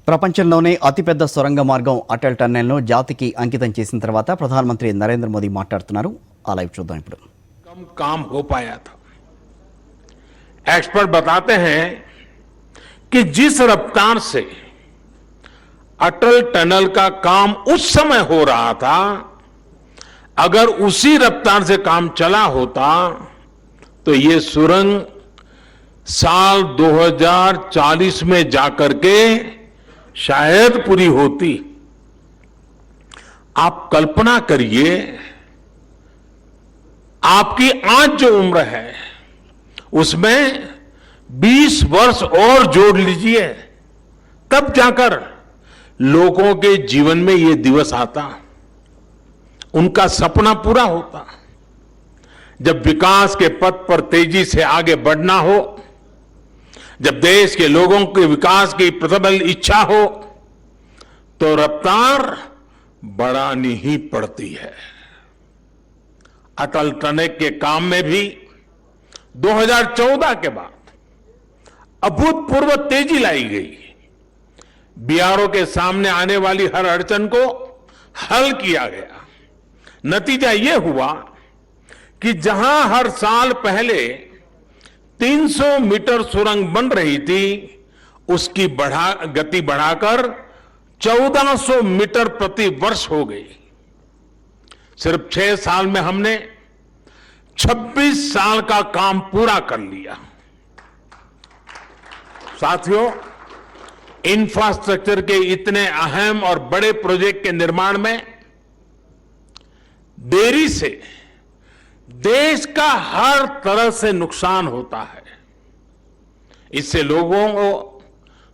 ప్రపంచంలోనే అతిపెద్ద సొరంగ మార్గం అటల్ టన్నెల్ను జాతికి అంకితం చేసిన తర్వాత ప్రధానమంత్రి నరేంద్ర మోదీ మాట్లాడుతున్నారు. ఆ లైవ్ చూద్దాం ఇప్పుడు. कम काम हो पाया था। एक्सपर्ट बताते हैं कि जिस रफ्तार से अटल टनल का काम उस समय हो रहा था, अगर उसी रफ्तार से काम चला होता तो ये सुरंग साल 2040 में जाकर के शायद पूरी होती। आप कल्पना करिए, आपकी आज जो उम्र है उसमें 20 वर्ष और जोड़ लीजिए, तब जाकर लोगों के जीवन में ये दिवस आता, उनका सपना पूरा होता। जब विकास के पथ पर तेजी से आगे बढ़ना हो, जब देश के लोगों के विकास की प्रबल इच्छा हो, तो रफ्तार बढ़ानी ही पड़ती है। अटल टनल के काम में भी 2014 के बाद अभूतपूर्व तेजी लाई गई। बीआरओ के सामने आने वाली हर अड़चन को हल किया गया। नतीजा यह हुआ कि जहां हर साल पहले 300 मीटर सुरंग बन रही थी, उसकी गति बढ़ाकर 1400 मीटर प्रति वर्ष हो गई। सिर्फ 6 साल में हमने 26 साल का काम पूरा कर लिया। साथियों, इंफ्रास्ट्रक्चर के इतने अहम और बड़े प्रोजेक्ट के निर्माण में देरी से देश का हर तरह से नुकसान होता है। इससे लोगों को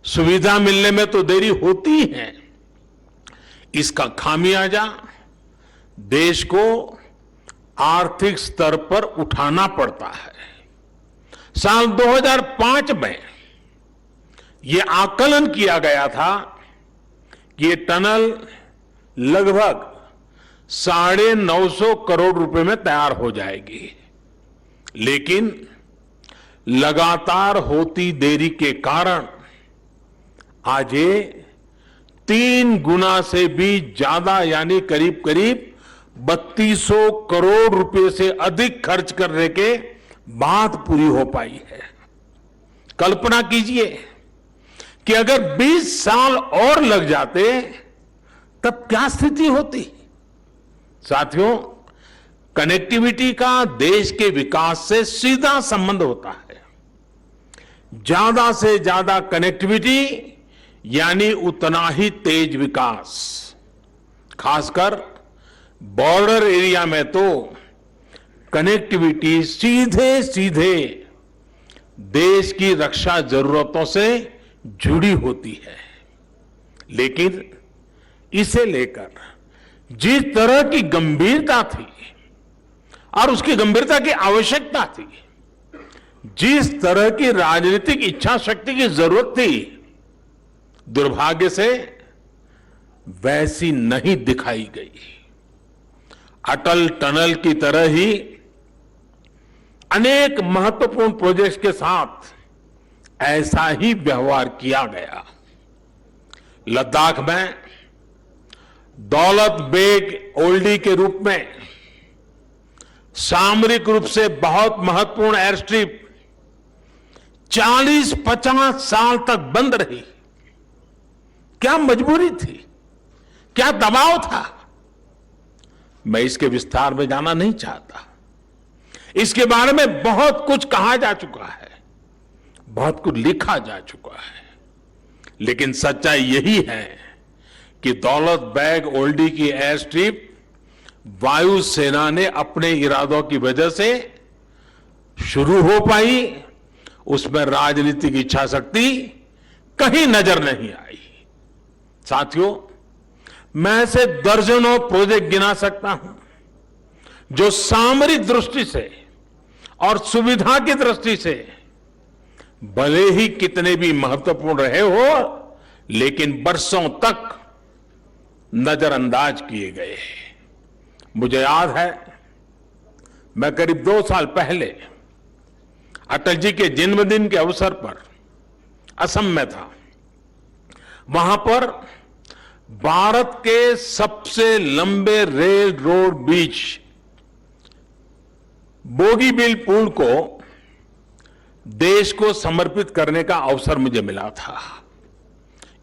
सुविधा मिलने में तो देरी होती है, इसका खामियाजा देश को आर्थिक स्तर पर उठाना पड़ता है। साल 2005 में यह आकलन किया गया था कि ये टनल लगभग 950 करोड़ रुपए में तैयार हो जाएगी, लेकिन लगातार होती देरी के कारण आज ये 3 गुना से भी ज्यादा यानी करीब करीब 3200 करोड़ रुपए से अधिक खर्च करने के बाद पूरी हो पाई है। कल्पना कीजिए कि अगर 20 साल और लग जाते तब क्या स्थिति होती। साथियों, कनेक्टिविटी का देश के विकास से सीधा संबंध होता है। ज्यादा से ज्यादा कनेक्टिविटी यानी उतना ही तेज विकास। खासकर बॉर्डर एरिया में तो कनेक्टिविटी सीधे सीधे देश की रक्षा जरूरतों से जुड़ी होती है। लेकिन इसे लेकर जिस तरह की गंभीरता थी और उसकी गंभीरता की आवश्यकता थी, जिस तरह की राजनीतिक इच्छा शक्ति की जरूरत थी, दुर्भाग्य से वैसी नहीं दिखाई गई। अटल टनल की तरह ही अनेक महत्वपूर्ण प्रोजेक्ट्स के साथ ऐसा ही व्यवहार किया गया। लद्दाख में दौलत बेग ओल्डी के रूप में सामरिक रूप से बहुत महत्वपूर्ण एयर स्ट्रिप 40-50 साल तक बंद रही। क्या मजबूरी थी, क्या दबाव था, मैं इसके विस्तार में जाना नहीं चाहता। इसके बारे में बहुत कुछ कहा जा चुका है, बहुत कुछ लिखा जा चुका है, लेकिन सच्चाई यही है कि दौलत बेग ओल्डी की एयर स्ट्रिप वायुसेना ने अपने इरादों की वजह से शुरू हो पाई, उसमें राजनीतिक इच्छा शक्ति कहीं नजर नहीं आई। साथियों, मैं ऐसे दर्जनों प्रोजेक्ट गिना सकता हूं जो सामरिक दृष्टि से और सुविधा की दृष्टि से भले ही कितने भी महत्वपूर्ण रहे हो, लेकिन बरसों तक नजरअंदाज किए गए। मुझे याद है, मैं करीब 2 साल पहले अटल जी के जन्मदिन के अवसर पर असम में था। वहां पर भारत के सबसे लंबे रेल रोड बीच बोगीबील पुल को देश को समर्पित करने का अवसर मुझे मिला था।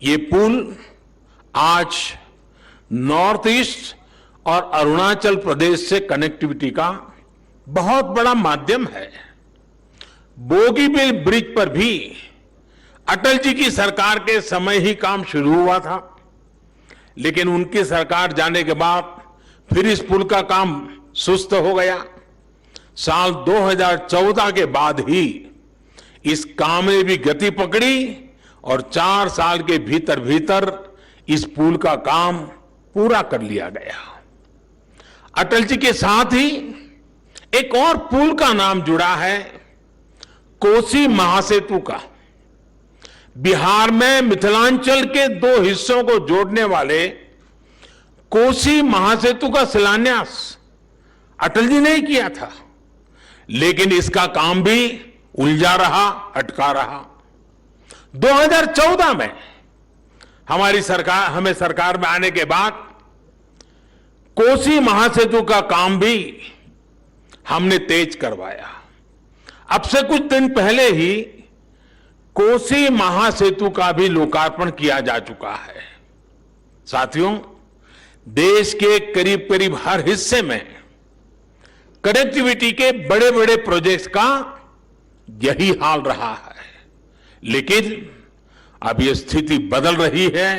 ये पुल आज नॉर्थ ईस्ट और अरुणाचल प्रदेश से कनेक्टिविटी का बहुत बड़ा माध्यम है। बोगीबील ब्रिज पर भी अटल जी की सरकार के समय ही काम शुरू हुआ था, लेकिन उनकी सरकार जाने के बाद फिर इस पुल का काम सुस्त हो गया। साल 2014 के बाद ही इस काम ने भी गति पकड़ी और 4 साल के भीतर भीतर इस पुल का काम पूरा कर लिया गया। अटल जी के साथ ही एक और पुल का नाम जुड़ा है, कोसी महासेतु का। बिहार में मिथिलांचल के 2 हिस्सों को जोड़ने वाले कोसी महासेतु का शिलान्यास अटल जी ने ही किया था, लेकिन इसका काम भी उलझा रहा, अटका रहा। 2014 में हमें सरकार में आने के बाद कोसी महासेतु का काम भी हमने तेज करवाया। अब से कुछ दिन पहले ही कोसी महासेतु का भी लोकार्पण किया जा चुका है। साथियों, देश के करीब करीब हर हिस्से में कनेक्टिविटी के बड़े बड़े प्रोजेक्ट्स का यही हाल रहा है, लेकिन अब ये स्थिति बदल रही है।